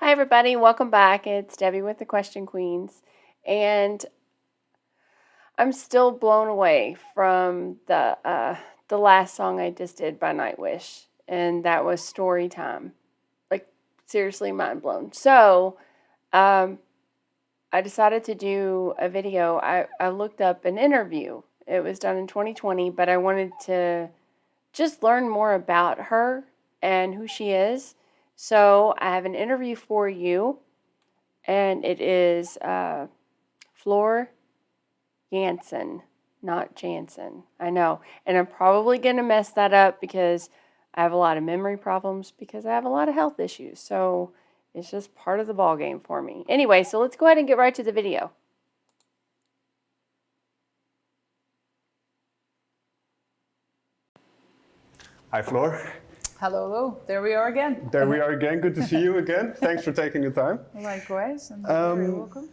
Hi everybody, welcome back. It's Debbie with the Question Queens, and I'm still blown away from the last song I just did by Nightwish, and that was Story Time. Like seriously, mind blown. So, I decided to do a video. I looked up an interview. It was done in 2020, but I wanted to just learn more about her and who she is. So I have an interview for you. And it is Floor Jansen, not Jansen. I know. And I'm probably going to mess that up because I have a lot of memory problems because I have a lot of health issues. So it's just part of the ball game for me. Anyway, so let's go ahead and get right to the video. Hi, Floor. Hello, hello. There we are again. There we are again. Good to see you again. Thanks for taking the time. Likewise, and you're very welcome.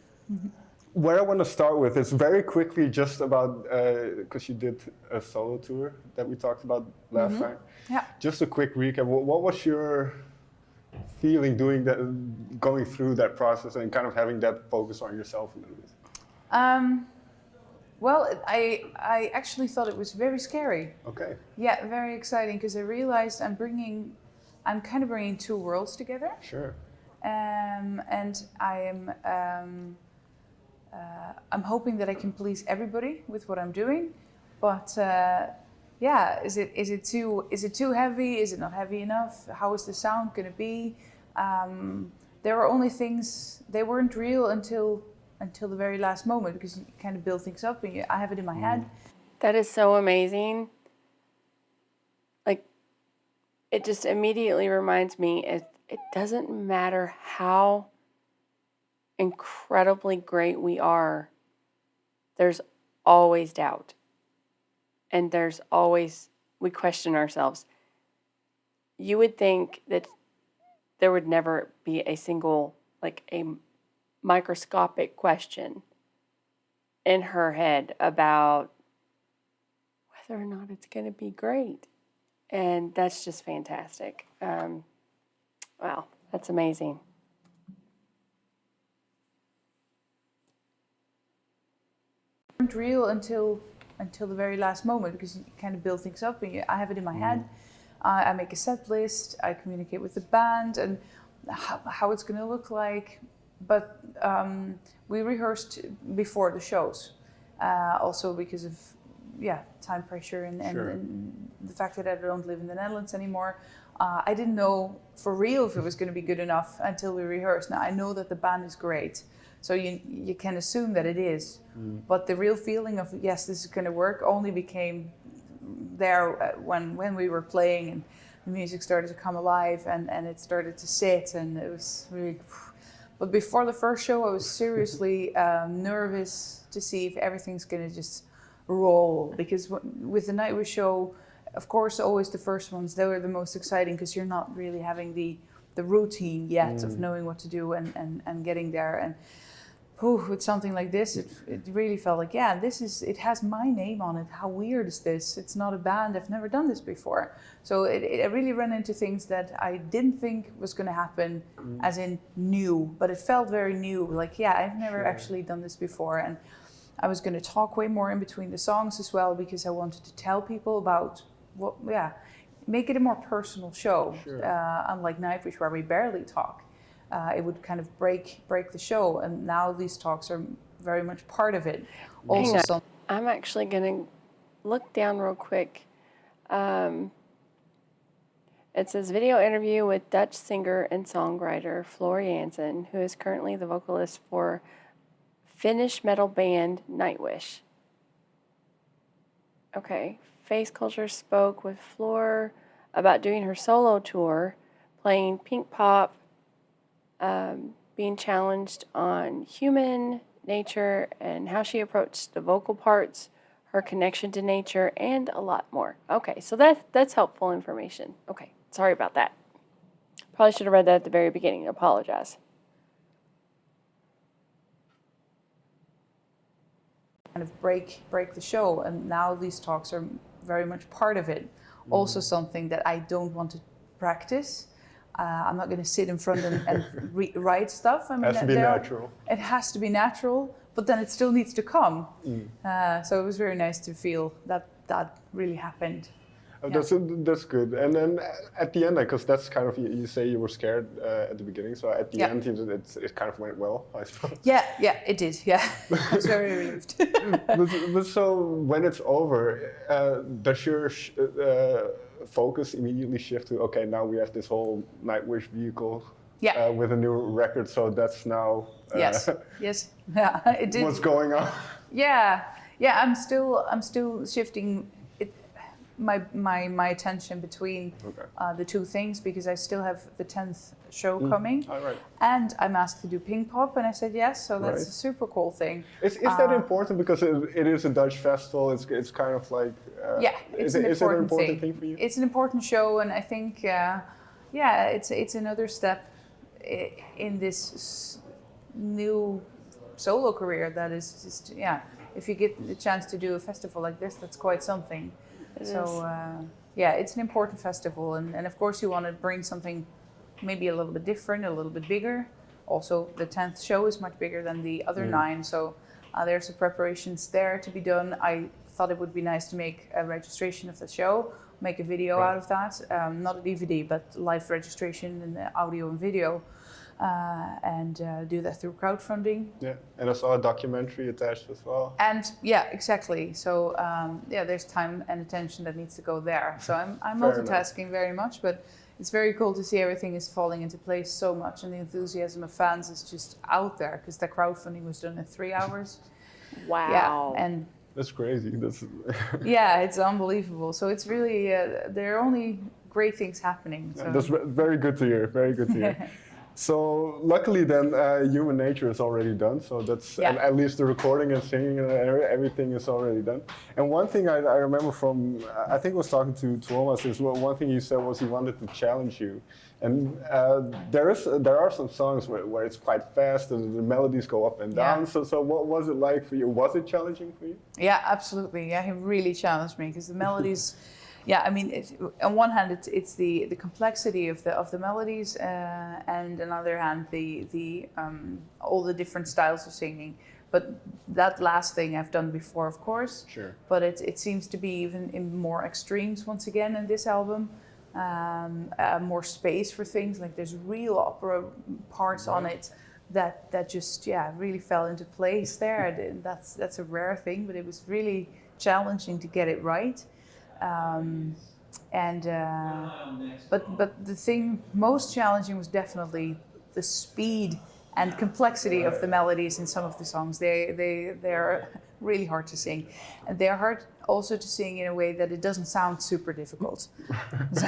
Where I want to start with is very quickly just about, because you did a solo tour that we talked about last time. Yeah. Just a quick recap. What was your feeling doing that, going through that process and kind of having that focus on yourself a little bit? Well, I actually thought it was very scary. Okay. Yeah, very exciting because I realized I'm kind of bringing two worlds together. Sure. And I'm hoping that I can please everybody with what I'm doing, but yeah, is it too heavy? Is it not heavy enough? How is the sound going to be? There were only things, they weren't real until the very last moment, because you kind of build things up and I have it in my head. That is so amazing. Like, it just immediately reminds me, it doesn't matter how incredibly great we are, there's always doubt. And there's always, we question ourselves. You would think that there would never be a single, like a microscopic question in her head about whether or not it's going to be great. And that's just fantastic. Wow, that's amazing. Weren't real until the very last moment, because you kind of build things up and I have it in my head. I make a set list, I communicate with the band and how it's going to look like. But we rehearsed before the shows, also because of time pressure and the fact that I don't live in the Netherlands anymore. I didn't know for real if it was going to be good enough until we rehearsed. Now I know that the band is great, so you can assume that it is. But the real feeling of yes, this is going to work only became there when we were playing and the music started to come alive and it started to sit, and it was really. But before the first show, I was seriously nervous to see if everything's going to just roll. Because with the Nightwish show, of course, always the first ones, they were the most exciting because you're not really having the routine yet of knowing what to do and getting there. And with something like this, it really felt like, yeah, it has my name on it. How weird is this? It's not a band. I've never done this before. So I really ran into things that I didn't think was going to happen, as in new, but it felt very new. Like, yeah, I've never actually done this before. And I was going to talk way more in between the songs as well, because I wanted to tell people about make it a more personal show. Sure. Unlike Nightwish, where we barely talk. It would kind of break the show, and now these talks are very much part of it. Also, I'm actually going to look down real quick. It says video interview with Dutch singer and songwriter Floor Jansen, who is currently the vocalist for Finnish metal band Nightwish. Okay, Face Culture spoke with Floor about doing her solo tour, playing Pink Pop, being challenged on human nature and how she approached the vocal parts, her connection to nature, and a lot more. Okay, so that's helpful information. Okay, sorry about that. Probably should have read that at the very beginning. I apologize. kind of break the show, and now these talks are very much part of it. Also something that I don't want to practice. I'm not going to sit in front and write stuff. I mean, Has to be natural. It has to be natural, but then it still needs to come. So it was very nice to feel that really happened. That's good. And then at the end, because that's kind of, you say you were scared at the beginning, so at the end it kind of went well, I suppose. Yeah, it did. Yeah, I was very relieved. but so when it's over, does your focus immediately shift to, okay, now we have this whole Nightwish vehicle with a new record, so that's now yes, yeah, it did. What's going on? Yeah, I'm still shifting my attention between the two things, because I still have the 10th show coming, and I'm asked to do Ping Pop, and I said yes, so that's a super cool thing. Is that important, because it is a Dutch festival? It's kind of like it's an important thing for you. It's an important show, and I think it's another step in this new solo career that is just if you get the chance to do a festival like this, that's quite something. It's an important festival, and of course you want to bring something maybe a little bit different, a little bit bigger. Also, the 10th show is much bigger than the other 9, so there's some preparations there to be done. I thought it would be nice to make a registration of the show, make a video out of that, not a DVD, but live registration in the audio and video, and do that through crowdfunding. Yeah, and I saw a documentary attached as well. And exactly. So there's time and attention that needs to go there. So I'm multitasking very much, but it's very cool to see everything is falling into place so much, and the enthusiasm of fans is just out there, because the crowdfunding was done in 3 hours. Wow. Yeah, and that's crazy. it's unbelievable. So it's really there are only great things happening. So. That's very good to hear. Very good to hear. So luckily then Human Nature is already done, so that's at least the recording and singing and everything is already done. And one thing I remember from, I think I was talking to Thomas, is one thing you said was he wanted to challenge you. And there are some songs where it's quite fast and the melodies go up and down. So what was it like for you? Was it challenging for you? Yeah, absolutely. Yeah, he really challenged me, because the melodies. Yeah, I mean, on one hand, it's the complexity of the melodies, and on the other hand, the all the different styles of singing. But that last thing I've done before, of course. Sure. But it seems to be even in more extremes once again in this album. More space for things, like there's real opera parts on it that just really fell into place there. And that's a rare thing, but it was really challenging to get it right. But the thing most challenging was definitely the speed and complexity of the melodies in some of the songs. They're really hard to sing, and they're hard also to sing in a way that it doesn't sound super difficult. So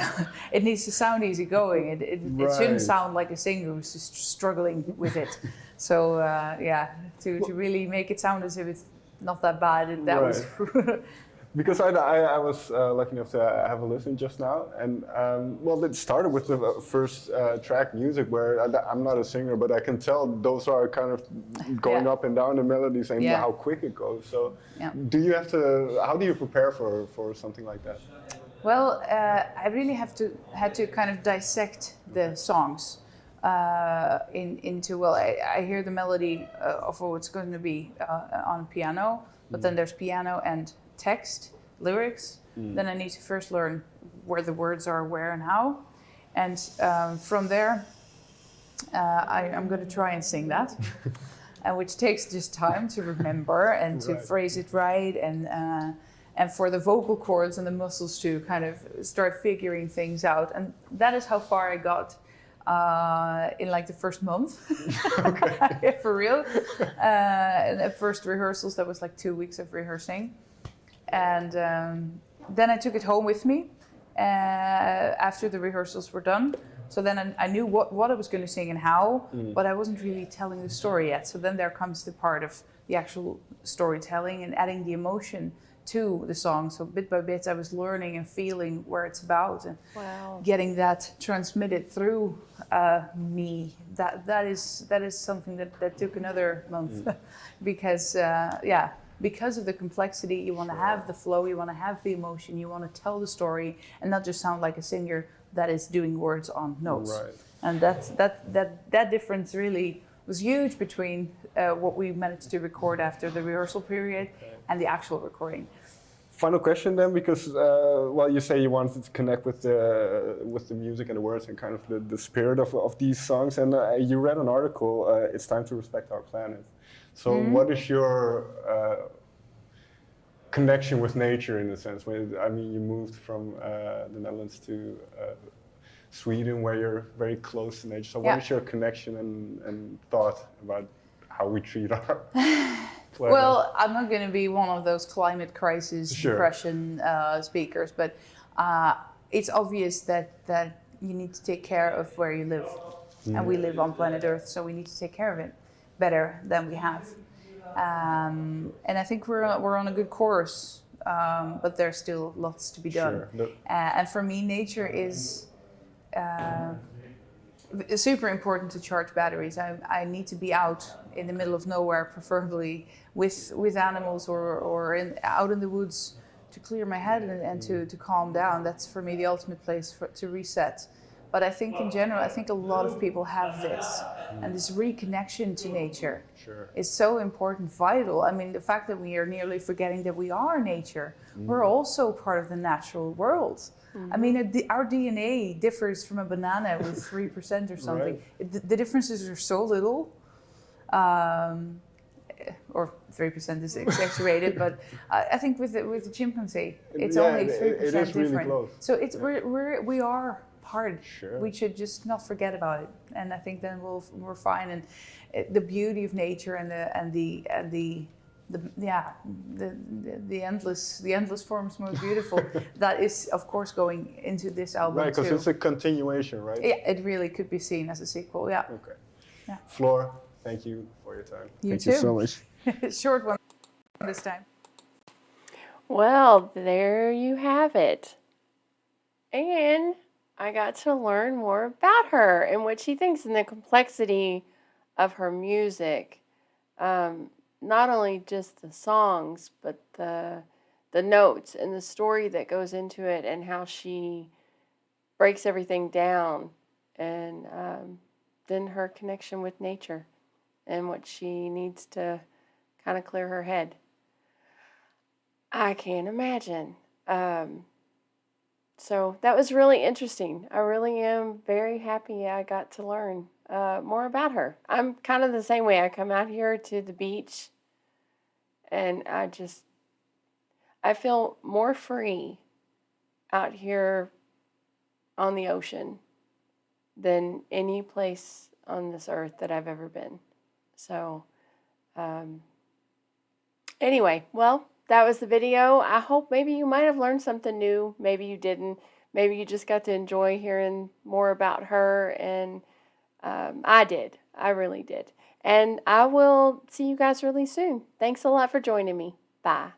it needs to sound easygoing. It shouldn't sound like a singer who's just struggling with it. So to really make it sound as if it's not that bad, that was. Because I was lucky enough to have a listen just now, and it started with the first track, Music, where I'm not a singer, but I can tell those are kind of going up and down the melodies and how quick it goes. So how do you prepare for something like that? Well, I really had to kind of dissect the songs into, I hear the melody of what it's going to be on piano, but then there's piano and text, lyrics. Then I need to first learn where the words are, where and how. And from there, I'm going to try and sing that, which takes just time to remember and to phrase it right, and for the vocal cords and the muscles to kind of start figuring things out. And that is how far I got in like the first month. For real. And at first rehearsals, that was like 2 weeks of rehearsing. And then I took it home with me after the rehearsals were done. So then I knew what I was going to sing and how, but I wasn't really telling the story yet. So then there comes the part of the actual storytelling and adding the emotion to the song. So bit by bit, I was learning and feeling where it's about and getting that transmitted through me. That is something that took another month because of the complexity. You want to have the flow, you want to have the emotion, you want to tell the story and not just sound like a singer that is doing words on notes. Right. And that difference really was huge between what we managed to record after the rehearsal period and the actual recording. Final question then, because well, you say you wanted to connect with the music and the words and kind of the spirit of these songs, and you read an article. It's time to respect our planet. So, what is your connection with nature in a sense? I mean, you moved from the Netherlands to Sweden, where you're very close to nature. So, what is your connection and thought about how we treat our planet? Well, I'm not going to be one of those climate crisis depression speakers, but it's obvious that you need to take care of where you live, and we live on planet Earth, so we need to take care of it better than we have. And I think we're on a good course, but there's still lots to be done. And for me, nature is super important to charge batteries. I need to be out in the middle of nowhere, preferably with animals or out in the woods, to clear my head and to calm down. That's for me the ultimate place to reset. But I think in general, I think a lot of people have this, and this reconnection to nature is so important, vital. I mean, the fact that we are nearly forgetting that we are nature, we're also part of the natural world. I mean, our DNA differs from a banana with 3% or something. The differences are so little, or 3% is exaggerated, but I think with the chimpanzee, it's only 3% different. Really close. So it's we are part. We should just not forget about it, and I think then we're fine. And the beauty of nature and the endless forms most beautiful. That is, of course, going into this album right, because it's a continuation, right? Yeah, it really could be seen as a sequel. Yeah. Okay. Yeah. Flor, thank you for your time. Thank you so much. Short one this time. Well, there you have it. And I got to learn more about her and what she thinks and the complexity of her music. Not only just the songs, but the notes and the story that goes into it, and how she breaks everything down, and then her connection with nature and what she needs to kind of clear her head. I can't imagine. So that was really interesting. I really am very happy I got to learn more about her. I'm kind of the same way. I come out here to the beach and I feel more free out here on the ocean than any place on this earth that I've ever been. So anyway, well, that was the video. I hope maybe you might have learned something new. Maybe you didn't. Maybe you just got to enjoy hearing more about her. And I did. I really did. And I will see you guys really soon. Thanks a lot for joining me. Bye.